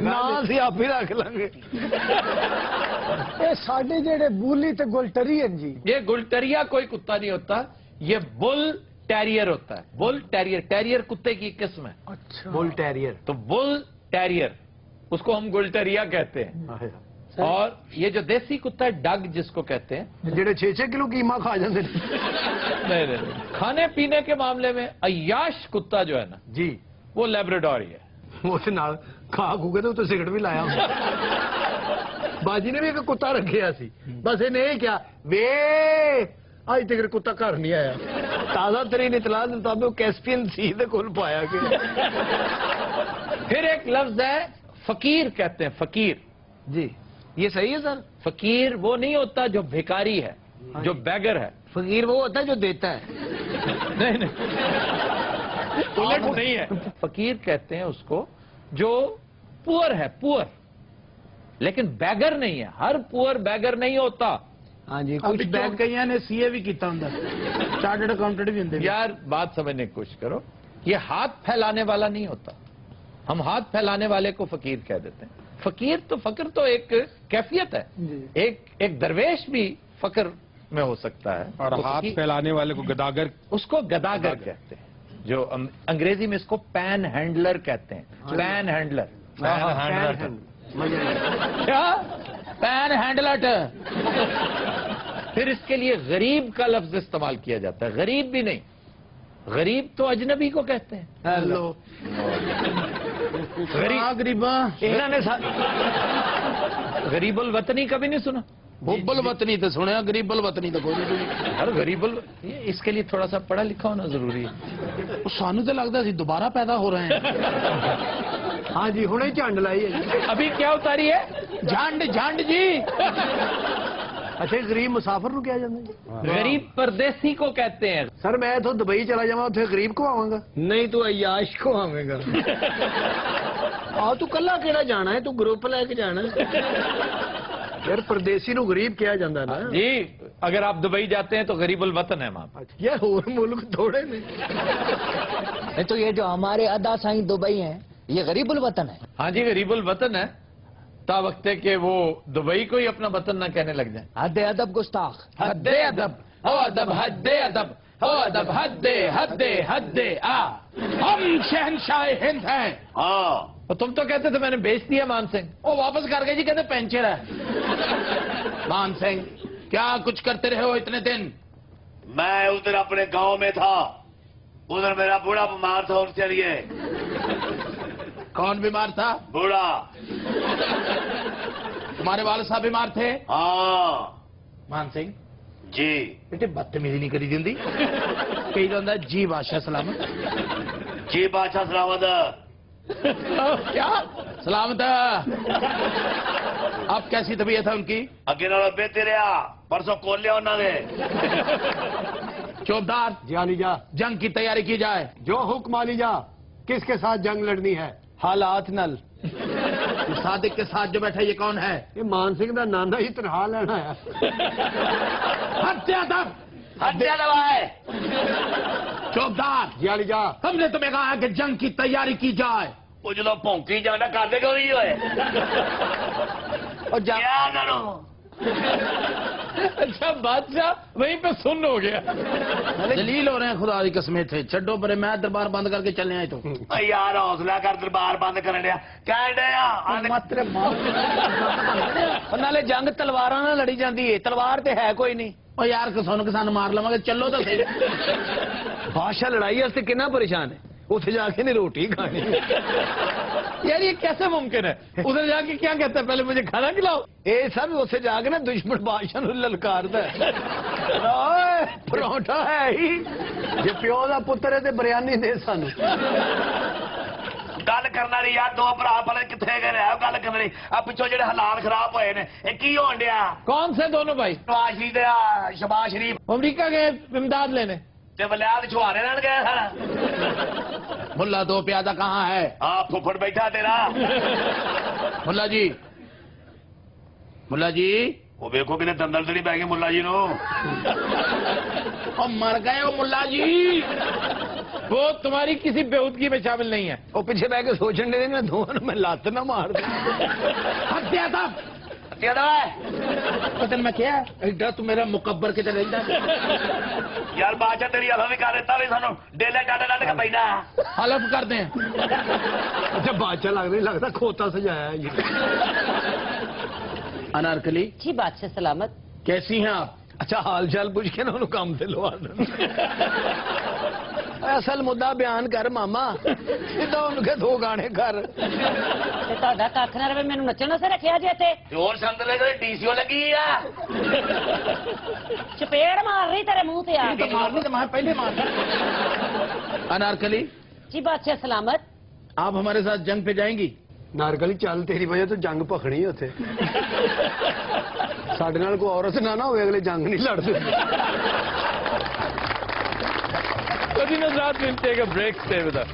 ना सी आप ही रख लेंगे। ये साडे जेड़े बूली ते गुलटरीयन जी, ये गुलटरिया कोई कुत्ता नहीं होता, ये बुल टेरियर होता है। बुल टेरियर, टेरियर कुत्ते की किस्म है। अच्छा, बुल टेरियर। तो बुल टेरियर, उसको हम गुलटरिया कहते हैं। और ये जो देसी कुत्ता है, डग जिसको कहते हैं, जेड़े 6-6 किलो कीमा खा जाते नहीं, खाने पीने के मामले में अय्याश कुत्ता जो है ना जी, वो लैब्राडोर ही है। वो नाल खा खूगे तो सिगरेट भी लाया बाजी ने भी एक कुत्ता रखे सी, बस इन्हें क्या वे अज तक कुत्ता घर नहीं आया। ताजा तरीन इतला के मुताबिक कैस्पियन सी दे कोल पाया गया। फिर एक लफ्ज है फकीर कहते हैं, फकीर। जी, ये सही है सर। फकीर वो नहीं होता जो भिखारी है, जो बैगर है। फकीर वो होता है जो देता है। नहीं, उलट नहीं है। फकीर कहते हैं उसको जो पुअर है, पुअर, लेकिन बैगर नहीं है। हर पुअर बैगर नहीं होता। हाँ जी, कुछ बैग कई ने सीए भी किया होंगे, चार्टर्ड अकाउंटेंट भी होंगे। यार बात समझने की कोशिश करो, ये हाथ फैलाने वाला नहीं होता। हम हाथ फैलाने वाले को फकीर कह देते हैं। फकीर तो, फकर तो एक कैफियत है, एक दरवेश भी फकर में हो सकता है। और तो हाथ फैलाने वाले को गदागर, उसको गदागर कहते हैं, जो अंग्रेजी में इसको पैन हैंडलर कहते हैं। पैन हैंडलर, क्या पैन हैंडलर। फिर इसके लिए गरीब का लफ्ज इस्तेमाल किया जाता है। गरीब भी नहीं, गरीब तो अजनबी को कहते हैं। हेलो गरीबा, इन्होंने गरीबुल वतनी कभी नहीं सुना? बुब्बल वतनी तो सुने, गरीबल वतनी तो कोई नहीं सुनी। अरे गरीबुल, इसके लिए थोड़ा सा पढ़ा लिखा होना जरूरी है। सानू तो लगता सी दोबारा पैदा हो रहे हैं। हाँ जी, हुणे झंड लाई है। अभी क्या उतारी है? झंड, झंड जी। अच्छा, गरीब मुसाफिर नु क्या जाता? गरीब परदेसी को कहते हैं। सर, मैं तो दुबई चला जावा, उसे गरीब को आवांगा? नहीं, तू अयाश को आवेगा। आ तू कला केड़ा जाना है, तू ग्रुप लेके जाना है। यार परदेसी नु गरीब किया जाता ना जी, अगर आप दुबई जाते हैं तो गरीबुल वतन है वहां पर। यार और मुल्क थोड़े ने। नहीं तो ये जो हमारे अदा साईं दुबई हैं, ये गरीबुल वतन है। हाँ जी, गरीबुल वतन है, ता वक्त है कि वो दुबई को ही अपना वतन ना कहने लग जाए। हद अदब गुस्ताख। हद्दे अदब, हो अदब, हद्दे अदब, हो अदब, हद्दे हद्दे हद्दे आ। हम शहनशाह हिंद हैं। हाँ, और तुम तो कहते थे मैंने बेच दिया मान सिंह। वो वापस कर गए जी, कहते पेंचर है। मान सिंह क्या कुछ करते रहे हो इतने दिन? मैं उधर अपने गांव में था, उधर मेरा बूढ़ा बीमार था, उनसे लिए। कौन बीमार था? बूढ़ा। तुम्हारे वाले साहब बीमार थे? हाँ मान सिंह जी। बेटे बदतमीजी नहीं करी जिंदी। कही जाता है जी बादशाह सलामत। जी बादशाह सलामत। क्या सलामत है? अब कैसी तबीयत है उनकी? अगे नालों बेहतर रहा, परसों खोल लिया उन्होंने। चौबदार जी अली जा, जंग की तैयारी की जाए। जो हुक्म अली जा। किसके साथ जंग लड़नी है? हालात नल। सादिक के साथ जो बैठा ये कौन है? ये मान सिंह का नाना ही तनहा लेना है। हत्या दब, हत्या दबाए। चौबदार जी अली जा, हमने तुम्हें कहा है कि जंग की तैयारी की जाए। वो जो भौंकी जाना कर दे क्यों नहीं हुए? और जा क्या करो? अच्छा बादशाह वहीं पे सुन हो गया। जलील हो रहे हैं खुदा की कसमें थे। छड्डो परे, मैं दरबार बंद करके चलने आए तो। यार हौसला कर, दरबार बंद कर दिया। क्या मात्र नाले जंग तलवारां नाल लड़ी जाती है, तलवार ते है कोई नहीं। और यार किसान मार लवांगे, चलो तो सही। बादशाह लड़ाई वास्ते कितना परेशान है, उसे जाके नहीं रोटी खानी। यार ये कैसे मुमकिन है? उधर जाके क्या कहता है, पहले मुझे खाना खिलाओ। ये सब उसे जाके ना दुश्मन बादशाह ਨੂੰ ਲਲਕਾਰਦਾ ਹੈ। ਪਰੌਂਠਾ ਹੈ ਹੀ ਜੇ ਪਿਓ ਦਾ ਪੁੱਤਰ ਹੈ ਤੇ ਬਿਰਿਆਨੀ ਦੇ ਸਾਨੂੰ। गल करना नहीं यार, दो भरा भले कितने गए रहे गल करना नहीं। अब पिछो जेडे हालात खराब होए ने, ये की होन दिया? कौन से दोनों भाई? नवाज शरीफ ते शहबाज शरीफ अमरीका गए इमदाद लेने। ते वलियाद छुहारे लेन गए सर। मुल्ला दो प्यादा कहाँ है? हाँ फुफड़ बैठा तेरा। मुल्ला जी, मुल्ला जी वो देखो कितने दंदल तो नहीं पै गए मुल्ला जी नो। और मर गए हो मुल्ला जी। वो तुम्हारी किसी बेहूदगी में शामिल नहीं है। ਉਹ ਪਿੱਛੇ ਬਹਿ ਕੇ ਸੋਚਣ ਦੇ ਨਾ ਦੋਵਾਂ ਨੂੰ ਮੈਂ ਲੱਤ ਨਾ ਮਾਰ ਦਾਂ। हत्या था क्या दवा है? पता मैं क्या है? एडा तू मेरा मुकब्बर के चले यार बादशाह तेरी हवा भी कर देता भी सानू डेले डाले डाले का पैना। हलफ कर दें। ਅੱਛਾ ਬਾਦਸ਼ਾਹ ਲੱਗਦਾ ਨਹੀਂ ਲੱਗਦਾ ਖੋਤਾ ਸਜਾਇਆ ਜੀ। अनारकली जी बादशाह सलामत। कैसी हैं आप? ਅੱਛਾ ਹਾਲ ਚਾਲ ਪੁੱਛ ਕੇ ਨਾ ਉਹਨੂੰ ਕੰਮ ਤੇ ਲਵਾ ਦੇਣ। ਅਸਲ ਮੁੱਦਾ ਬਿਆਨ ਕਰ ਮਾਮਾ, ਸਿੱਧਾ ਉਹਨੂੰ ਕਹੇ ਦੋ ਗਾਣੇ ਕਰ। ਤੇ ਤੁਹਾਡਾ ਕੱਖ ਨਾ ਰਵੇ, ਮੈਨੂੰ ਨੱਚਣ ਵਾਸਤੇ ਰੱਖਿਆ ਜੇ ਇੱਥੇ। जोर संद ले गए डीसीओ लगी है। ਚਪੇੜ ਮਾਰ ਰਹੀ ਤੇਰੇ ਮੂੰਹ ਤੇ ਆ तो ਕੇ। मारनी तो मैं पहले मार। अनारकली जी बादशाह सलामत। आप हमारे साथ जंग पे जाएंगी? ਨਾਰਗਲੀ ਚੱਲ, ਤੇਰੀ ਵਜ੍ਹਾ ਤੋਂ ਜੰਗ ਭਖਣੀ ਉੱਥੇ। ਸਾਡੇ ਨਾਲ ਕੋਈ ਔਰਤ ਨਾ ਨਾ ਹੋਵੇ, ਅਗਲੇ ਜੰਗ ਨਹੀਂ ਲੜਦੇ। Break stay with us.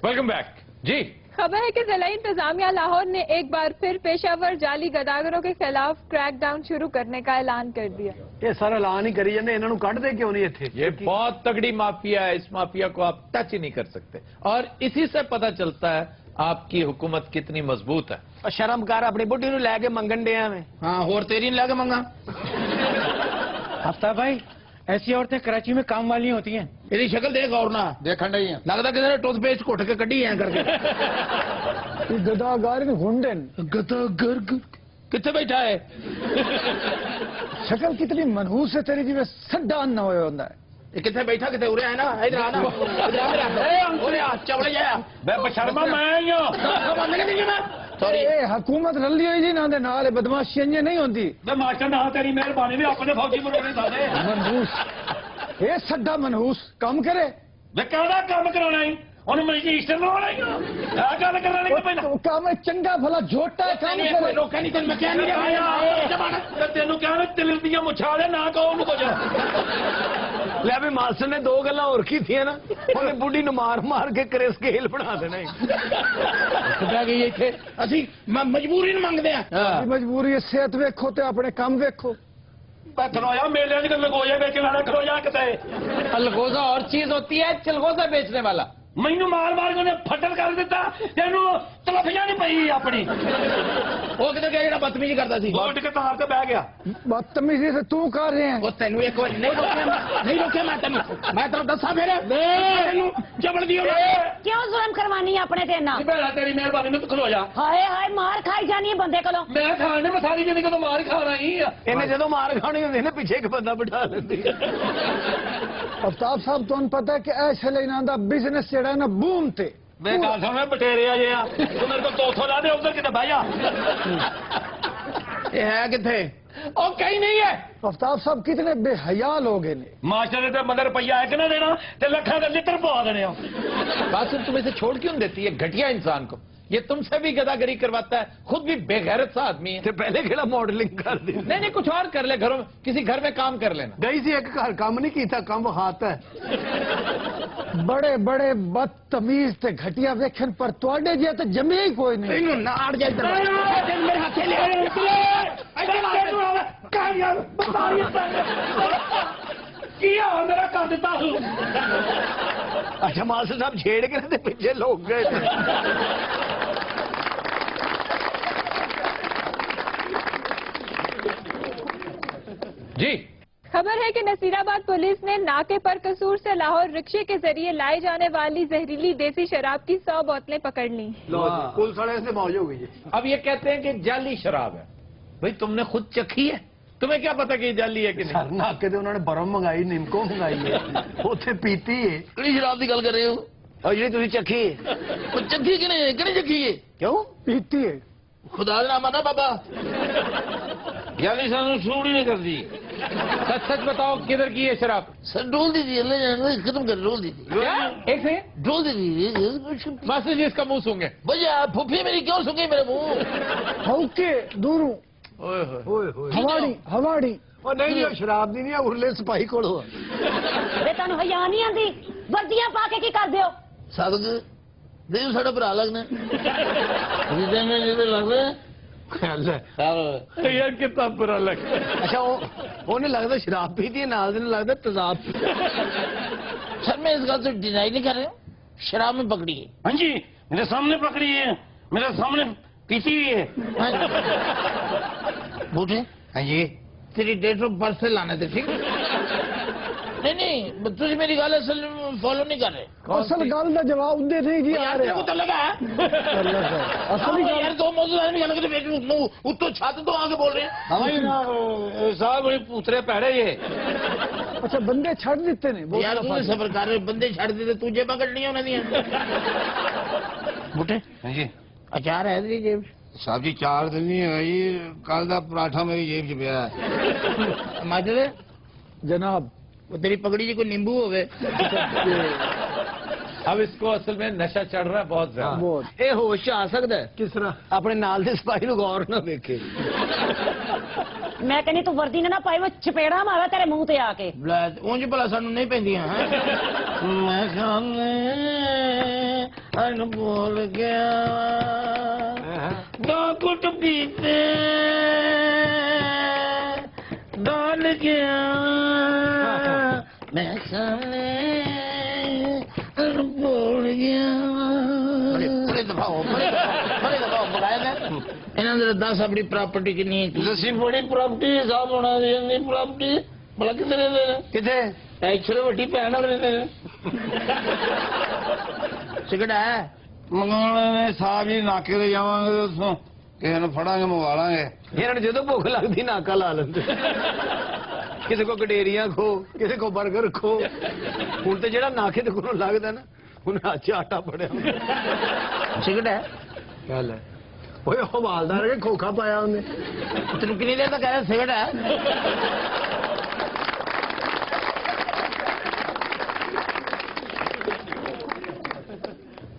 Welcome back जी। खबर है कि जिला इंतजामिया लाहौर ने एक बार फिर पेशावर जाली गदागरों के खिलाफ क्रैकडाउन शुरू करने का ऐलान कर दिया। ਇਹ ਸਾਰਾ ਐਲਾਨ ਹੀ ਕਰੀ ਜਾਂਦੇ, ਇਹਨਾਂ ਨੂੰ ਕੱਢਦੇ ਕਿਉਂ ਨਹੀਂ ਇੱਥੇ? ये बहुत तगड़ी माफिया है, इस माफिया को आप टच ही नहीं कर सकते। और इसी से पता चलता है आपकी हुकूमत कितनी मजबूत है। ਉਹ ਸ਼ਰਮ ਕਰ, ਆਪਣੀ ਬੁੱਢੀ ਨੂੰ ਲੈ ਕੇ ਮੰਗਣ ਡਿਆ ਮੈਂ। हाँ और तेरी नहीं लगे मंगा। आफ्ताब भाई, ऐसी औरतें कराची में काम वाली होती हैं। तेरी शक्ल देख और ना देखण नहीं है। लगता किसी ने टूथपेस्ट घुट के कड़ी है करके। गदागार हुंडन गदागर कितने बैठा है? शक्ल कितनी मनहूस है तेरी, जिਵੇਂ सड्डा ना होया ਹੁੰਦਾ है। ये कितने बैठा कितने उरे है ना, इधर आना, इधर आ मेरा उरे आ चवड़े जाया मैं बशर्मा मैं ही हूं। सॉरी ਇਹ ਹਕੂਮਤ ਰਲੀ ਹੋਈ ਜੀ ਨਾ ਦੇ ਨਾਲ, ਇਹ ਬਦਮਾਸ਼ੀਆਂ ਇੰਜ ਨਹੀਂ ਹੁੰਦੀ। मैं मास्टर ना तेरी मेहरबानी भी अपने फौजी बनोगे सारे। मनहूस, ਇਹ ਸੱਡਾ मनहूस ਕੰਮ करे। मैं कहना काम कराना ही ਉਹਨੂੰ ਮਜਿਸਟਰ ਬਣਾਉਣਾ ਹੀ ਆ ਗੱਲ ਕਰਨਾ ਨਹੀਂ ਪੈਂਦਾ। ਕੰਮ ਚੰਗਾ ਭਲਾ ਝੋਟਾ ਕੰਮ करे। रोका नहीं मैं क्या नहीं ਤੈਨੂੰ ਕਿਹਾ ਨਾ ਤਿਲ ਦੀਆਂ ਮੁੱਛਾਂ ਦੇ ਨਾ ਕਹੋ ਉਹਨੂੰ ਕੁਝ। ਲੈ ਵੀ ਮਾਸਟਰ ਨੇ ਦੋ ਗੱਲਾਂ ਹੋਰ ਕੀਤੀਆਂ ਨਾ, ਉਹਨੇ ਬੁੱਢੀ ਨੂੰ ਮਾਰ ਮਾਰ ਕੇ ਕਰੇ ਸਕੇਲ ਬਣਾ ਦੇਣਾ ਕਿੱਦਾਂ ਗਈ ਇੱਥੇ ਅਸੀਂ ਮਜਬੂਰੀ ਨੂੰ ਮੰਗਦੇ ਆ। ਮਜਬੂਰੀ ਹੈ, ਸਿਹਤ ਵੇਖੋ ਤੇ ਆਪਣੇ ਕੰਮ ਵੇਖੋ। खलोया मेले लगोया बेचने वाला खलोया कितने अलगोजा और चीज होती है, चिलगोजा बेचने वाला। मैनू मार मार के फटल कर दिता, तेनू तलफियां नहीं पई अपनी। वो किधर गया जेड़ा बदतमीजी करता सी? उठ के तार ते बह गया। बदतमीजी से तू कर रहे हैं। वो तेनू एक बार नहीं रोके मैं तेनू दसा फिर तेनू जबड़ दियो क्यों जुल्म करवानी है अपने ते ना? बेड़ा तेरी मेहरबानी में तू खलो जा। हाय हाय मार खाई जानी है बंदे कोलों। मैं खाने में सारी जिंदगी तो मार खाना ही है। इन्हें जदों मार खानी होंदी ना पिछे एक बंदा बिठा लेंदी। अफ्ताब साहब तुहानू पता है कि ऐसे लेना दा बिजनेस जेड़ा ना बूम ते मैं गल सुन बटेरे आ जे तू मेरे को 200 ला दे, उधर किते बह जा। ये है किथे? ओ कहीं नहीं है। अफ्ताब साहब कितने बेहया लोग हैं। मास्टर ने तो मदर रुपया एक ना देना ते लखा के लिटर पवा देने। कासिम तुम इसे छोड़ क्यों देती है घटिया इंसान को? ये तुमसे भी गदागरी करवाता है, खुद भी बेगैरत सा आदमी है। तो पहले खेला मॉडलिंग कर दी। नहीं नहीं, कुछ और कर ले, घरों में किसी घर में काम कर लेना। गई सी एक घर काम नहीं किया, काम हाथ है। बड़े बड़े बदतमीज ते घटिया वेखन पर तुहाडे जे तो जमे ही कोई नहीं। इन्हों नाड़ जाए मेरे हाथे ले किया मेरा कर दिता। अच्छा मास्टर साहब छेड़ के ना पीछे लोग गए। जी खबर है कि नसीराबाद पुलिस ने नाके पर कसूर से लाहौर रिक्शे के जरिए लाई जाने वाली जहरीली देसी शराब की 100 बोतलें पकड़ ली। पुलिस वाले से मौज हो गई। अब ये कहते हैं कि जाली शराब है। भाई तुमने खुद चखी है, तुम्हें क्या पता कि ये जाली है कि नहीं? सर नाके उन्होंने बरम मंगाई, निमको मंगाई है, उसे पीती है। ਕਿਹੜੀ ਸ਼ਰਾਬ ਦੀ ਗੱਲ ਕਰ ਰਹੇ ਹੋ? और जी तुझे चखी है? ਉਹ ਚੱਕੀ ਕਿਹਨੇ ਚੱਕੀ ਹੈ? क्यों पीती है? ਖੁਦਾ ਦਾ ਨਾਮ ਆਦਾ ਬਾਬਾ जाली सानू सूट ही नहीं करती। सच सच बताओ किधर की है शराब? सर डोल दी थी अल्लाह जाने खत्म कर डोल दी थी क्या? एक से डोल दी थी मास्टर जी इसका मुंह सूंघे। भैया फुफी मेरी क्यों सुन गई मेरे मुंह? हौके दूरों हवाड़ी हवाड़ी और नहीं नहीं शराब दी नहीं है, उरले सिपाही कोलो वे तनु हया नहीं आंदी, वर्दियां पा के की कर दियो? सादक देव साडा भरा लगना जिदे में जिदे लगदा ख्याल है। यार कितना बुरा लग। अच्छा उन्हें लगता शराब पीती है, नाल दिन लगता तेजाब। सर मैं इस बात से डिनाई नहीं कर रहा हूँ, शराब में पकड़ी है। हाँ जी मेरे सामने पकड़ी है, मेरे सामने पीती हुई है। बूढ़े हाँ जी तेरी डेट ऑफ बर्थ से लाना थे, ठीक नहीं तुझे मेरी गल असल फॉलो नहीं कर रहे। असल गल का जवाब दे नहीं जी आ रहा। तो लगा असली गल यार दो मौजूद आदमी अलग उत्तो छत तो आके बोल रहे हैं। साहब बड़ी पूतरे पैड़े ये। अच्छा बंदे छड़ देते ने यार तू सबर कर रहे बंदे छड़ देते तुझे पकड़नियां उन्हें दियां। बूटे हाँ जी अचार है तेरी जेब साहब जी 4 दिन नहीं है जी, कल का पराठा मेरी जेब च पिया है। माजरे जनाब वो तेरी पगड़ी जी कोई नींबू हो गए। अब इसको असल में नशा चढ़ रहा है बहुत ज्यादा। बहुत ए होश आ सकता है किस तरह अपने नाल दे सिपाही नु गौर ना देखे। मैं कहनी तू वर्दी ने ना पाई, मैं चपेड़ा मारा तेरे मुंह ते आके। ਉਂਝ ਭਲਾ ਸਾਨੂੰ ਨਹੀਂ ਪੈਂਦੀਆਂ ਮੈਂ ਖਾਣੇ ਅਨ ਭੁੱਲ ਗਿਆ ਦੋ ਕੁੱਟ ਪੀਤੇ ਡਾਲ ਗਿਆ ਮੈਂ ਖਾਣੇ ਅਨ ਭੁੱਲ ਗਿਆ ਬੜੇ ਦਫਾਓ ਬਗਾਇਆ ਇਹਨਾਂ ਦੇ 10 ਆਪਣੀ ਪ੍ਰਾਪਰਟੀ ਕਿੰਨੀ ਹੈ? ਅਸੀਂ ਬੜੀ ਪ੍ਰਾਪਰਟੀ ਹਿਸਾਬ ਹੋਣਾ ਦੀ ਪ੍ਰਾਪਰਟੀ ਭਲਾ ਕਿੱਥੇ ਰਹਿੰਦੇ ਨੇ? किथे ਐਕਚੁਅਲੀ ਵੱਡੀ ਭੈਣ ਨਾਲ ਰਹਿੰਦੇ ਨੇ। ਸਿਗੜਾ ਹੈ ਮੰਗਾਉਣੇ ਸਾਹਿਬ ਜੀ ਨਾਕੇ ਤੇ ਜਾਵਾਂਗੇ ਉਸੋਂ ਕਿਸੇ ਨੂੰ ਫੜਾਂਗੇ ਮੰਗਵਾ ਲਾਂਗੇ। ਇਹਨਾਂ ਨੂੰ ਜਦੋਂ ਭੁੱਖ ਲੱਗਦੀ ਨਾਕਾ ਲਾ ਲੈਂਦੇ। ਕਿਸੇ ਕੋ ਗਡੇਰੀਆਂ ਖੋ, ਕਿਸੇ ਕੋ 버ਗਰ ਖੋ। ਹੁਣ ਤੇ ਜਿਹੜਾ ਨਾਕੇ ਤੇ ਕੋਲੋਂ ਲੱਗਦਾ ਨਾ ਉਹਨੇ ਅੱਜ ਆਟਾ ਫੜਿਆ। ਸਿਗੜਾ ਹੈ ਗੱਲ ਹੈ ਓਏ ਹਵਾਲਦਾਰ ਕੇ ਖੋਖਾ ਪਾਇਆ ਉਹਨੇ। ਤੈਨੂੰ ਕਿੰਨੀ ਦੇਰ ਤੱਕ ਕਹਿ ਸਿਗੜਾ ਹੈ?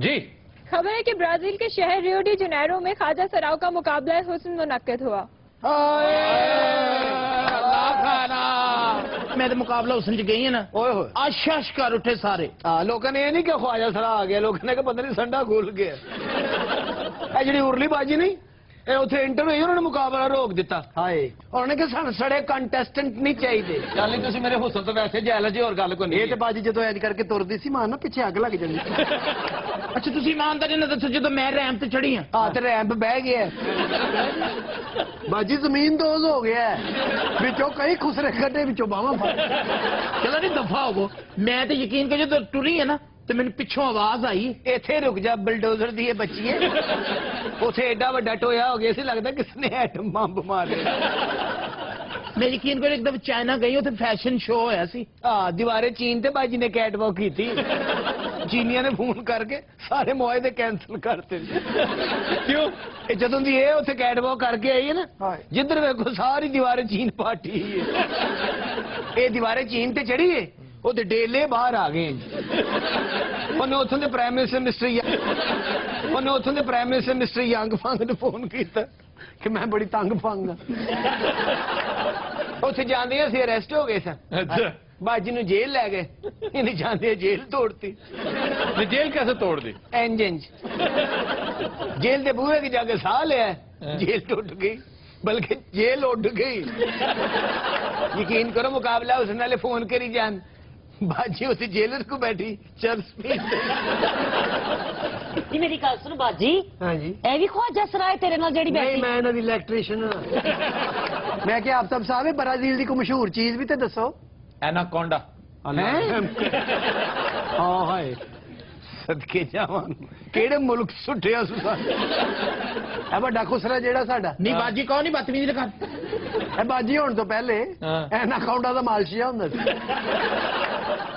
जी खबर है कि ब्राजील के शहर रियो डी जनेरो में ख्वाजा सराव का मुकाबला हुस्न मुनक्किद हुआ। मैं तो मुकाबला हुसन च गई है ना ਓਏ ਹੋਏ आशाश कर उठे सारे ਹਾਂ ਲੋਕਾਂ ਨੇ ਇਹ ਨਹੀਂ ਕਿ ਖਵਾਜਾ ਸਰਾ ਆ ਗਿਆ, ਲੋਕਾਂ ਨੇ ਕਿ ਪਤਾ ਨਹੀਂ ਸੰਡਾ ਖੁੱਲ ਗਿਆ। ਇਹ ਜਿਹੜੀ ਉਰਲੀ ਬਾਜੀ ਨਹੀਂ, ਇਹ ਉੱਥੇ ਇੰਟਰ ਹੋਈ, ਉਹਨਾਂ ਨੇ ਮੁਕਾਬਲਾ ਰੋਕ ਦਿੱਤਾ। ਹਾਏ ਉਹਨਾਂ ਨੇ ਕਿ ਸਾਨੂੰ ਸੜੇ ਕੰਟੈਸਟੈਂਟ ਨਹੀਂ ਚਾਹੀਦੇ। ਚੱਲ ਨਹੀਂ ਤੁਸੀਂ ਮੇਰੇ ਹੁਸਨ ਤੋਂ ਵੈਸੇ ਜੈਲ ਜੀ, ਹੋਰ ਗੱਲ ਕੋਈ ਨਹੀਂ। ਇਹ ਤੇ ਬਾਜੀ ਜਦੋਂ ਐਜ ਕਰਕੇ ਤੁਰਦੀ ਸੀ ਮਾਨ ਨਾ ਪਿੱਛੇ ਅੱਗ ਲੱਗ ਜਾਂਦੀ। अच्छा तुसी ईमानदारी ना दसो जो मैं रैम ते चढ़ी हां ਹਾਂ ਤੇ ਰੈਂਪ ਬਹਿ ਗਿਆ ਬਾਜੀ, ਜ਼ਮੀਨ ਦੋਜ਼ ਹੋ ਗਿਆ ਵਿੱਚੋਂ ਕਈ ਖੁਸਰੇ ਕੱਢੇ, ਵਿੱਚੋਂ ਬਾਹਾਂ ਫੜ। चलो नहीं दफा हो मैं तो यकीन कर जो टुरी है ना तो मैंने पिछों आवाज आई ਇੱਥੇ ਰੁਕ ਜਾ ਬਲਡੋਜ਼ਰ ਦੀ ਇਹ ਬੱਚੀਏ। ਉੱਥੇ ਐਡਾ ਵੱਡਾ ਟੋਇਆ ਹੋ ਗਿਆ ਸੀ, ਲੱਗਦਾ ਕਿਸ ਨੇ ਐਟਮ ਬੰਬ ਮਾਰਿਆ। मैं यकीन कर एकदम चाइना गई उथे फैशन शो होया सी ਹਾਂ ਦੀਵਾਰੇ ਚੀਨ ਤੇ ਬਾਜੀ ਨੇ ਕੈਟ ਵਾਕ ਕੀਤੀ। ਚੀਨੀਆਂ ਨੇ ਫੋਨ ਕਰਕੇ ਸਾਰੇ ਮੁਆਹਦੇ ਕੈਂਸਲ ਕਰਤੇ। क्यों? ਇਹ ਜਦੋਂ ਦੀ ਇਹ ਉੱਥੇ ਕੈਟ ਵਾਕ ਕਰਕੇ ਆਈ ਹੈ ਨਾ, ਜਿੱਧਰ ਵੇਖੋ ਸਾਰੀ ਦੀਵਾਰੇ ਚੀਨ ਪਾਟੀ ਹੈ। ਇਹ ਦੀਵਾਰੇ ਚੀਨ ਤੇ ਚੜੀ ਹੈ, ਉਹਦੇ ਡੇਲੇ ਬਾਹਰ ਆ ਗਏ। ਉਹਨੇ ਉੱਥੋਂ ਦੇ ਪ੍ਰਾਈਮ ਮਿਨਿਸਟਰ ਮਿਸਟਰ ਯੰਗ ਫੰਗ ਨੂੰ ਫੋਨ ਕੀਤਾ ਕਿ ਮੈਂ ਬੜੀ ਤੰਗ ਫੰਗ ਆ। ਉੱਥੇ ਜਾਂਦੇ ਅਸੀਂ ਅਰੈਸਟ ਹੋ ਗਏ ਸਨ। अच्छा ਬਾਜੀ ਨੂੰ ਜੇਲ੍ਹ ਲੈ ਗਏ, ਇਹਨੇ ਜਾਂਦੇ ਜੇਲ੍ਹ ਤੋੜਤੀ। ये जेल कैसे तोड़ दी? ਇੰਜਨ ਜੇਲ੍ਹ ਦੇ ਬੂਹੇ ਕੇ ਜਾ ਕੇ ਸਾਹ ਲਿਆ, ਜੇਲ੍ਹ ਟੁੱਟ ਗਈ, ਬਲਕਿ ਜੇਲ੍ਹ ਉੱਡ ਗਈ। ਯਕੀਨ ਕਰੋ ਮੁਕਾਬਲਾ ਉਸ ਨਾਲੇ ਫੋਨ ਕਰੀ ਜਾਣ, ਬਾਜੀ ਉੱਥੇ ਜੇਲਰ ਕੋ ਬੈਠੀ ਚਰਸ ਪੀ। ਜੀ ਮੇਰੀ ਗੱਲ ਸੁਣ ਬਾਜੀ, ਹਾਂਜੀ ਇਹ ਵੀ ਖਵਾਜਾ ਸਰਾਏ ਤੇਰੇ ਨਾਲ ਜਿਹੜੀ ਨਹੀਂ, ਬੈਠੀ ਮੈਂ ਇਹਨਾਂ ਦੀ ਇਲੈਕਟ੍ਰੀਸ਼ੀਅਨ ਹਾਂ। ਮੈਂ ਕਿਹਾ ਆਫਤਾਬ ਸਾਹਿਬ ਬ੍ਰਾਜ਼ੀਲ ਦੀ ਕੋਈ ਮਸ਼ਹੂਰ ਚੀਜ਼ ਵੀ ਤੇ ਦੱਸੋ। एनाकोंडा। ਹਾਂ ਹਾਏ ਸਦਕੇ ਜਾਵਾਂ, ਕਿਹੜੇ ਮੁਲਕ ਸੁੱਟਿਆ ਸੁਸਾ। ਇਹ ਵੱਡਾ ਖੁਸਰਾ ਜਿਹੜਾ ਸਾਡਾ नहीं बाजी कौन नहीं बदतमीजी लगा ਇਹ ਬਾਜੀ ਹੋਣ ਤੋਂ ਪਹਿਲੇ ਹਾਂ। ਐਨਾਕਾਉਂਡਾ ਦਾ ਮਾਲਸ਼ੀਆ ਹੁੰਦਾ ਸੀ।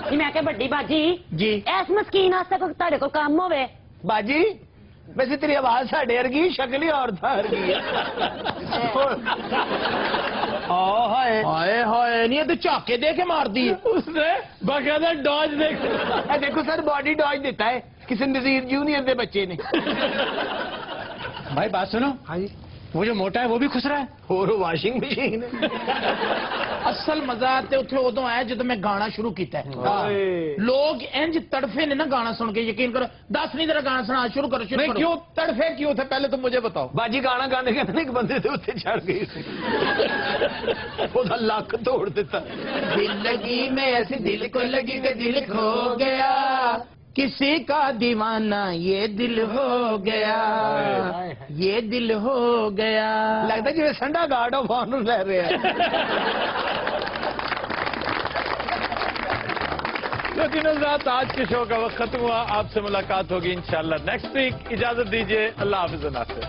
ਜੀ ਮੈਂ ਕਿਹਾ ਵੱਡੀ ਬਾਜੀ जी ਇਸ ਮਸਕੀਨ ਵਾਸਤੇ ਕੋਈ ਤੁਹਾਡੇ ਕੋਲ ਕੰਮ ਹੋਵੇ। ਬਾਜੀ ਵੈਸੇ ਤੇਰੀ ਆਵਾਜ਼ ਸਾਡੇ ਵਰਗੀ, ਸ਼ਕਲ ਹੀ ਔਰਤਾਂ ਵਰਗੀ ਹੈ। ਹਾਏ हाय हाय नहीं ये तो झाके दे के मार दी उसने बाकायदा डॉज देख। ਇਹ ਦੇਖੋ ਸਰ ਬਾਡੀ ਡॉज ਦਿੱਤਾ ਹੈ ਕਿਸੇ ਨਜ਼ੀਰ ਜੂਨੀਅਰ ਦੇ ਬੱਚੇ ਨੇ। भाई बात सुनो ਹਾਂਜੀ वो जो मोटा है वो भी खुसरा है ਹੋਰ ਵਾਸ਼ਿੰਗ ਮਸ਼ੀਨ असल मजा ते उथे उदों आया जदों मैं गाना शुरू किया हाय। लोग इंज तड़फे ने ना गाना सुन के। यकीन करो 10 नहीं तेरा गाना सुना शुरू करो शुरू नहीं करो। क्यों तड़फे क्यों थे पहले तो मुझे बताओ। ਬਾਜੀ ਗਾਣਾ ਗਾਣੇ ਕਹਿੰਦੇ ਇੱਕ ਬੰਦੇ ਦੇ ਉੱਤੇ ਚੜ ਗਈ ਸੀ, ਉਹਦਾ ਲੱਕ ਤੋੜ ਦਿੱਤਾ। दिल लगी में ऐसी दिल को लगी कि दिल खो गया, किसी का दीवाना ये दिल हो गया, ये दिल हो गया। ਲੱਗਦਾ ਜਿਵੇਂ ਸੰਡਾ ਗਾਰਡ ਆਫ ਆਨਰ ਲੈ ਰਿਹਾ। लेकिन आज के शो का वक्त खत्म हुआ, आपसे मुलाकात होगी इंशाल्लाह नेक्स्ट वीक। इजाजत दीजिए, अल्लाह हाफिज नासिर।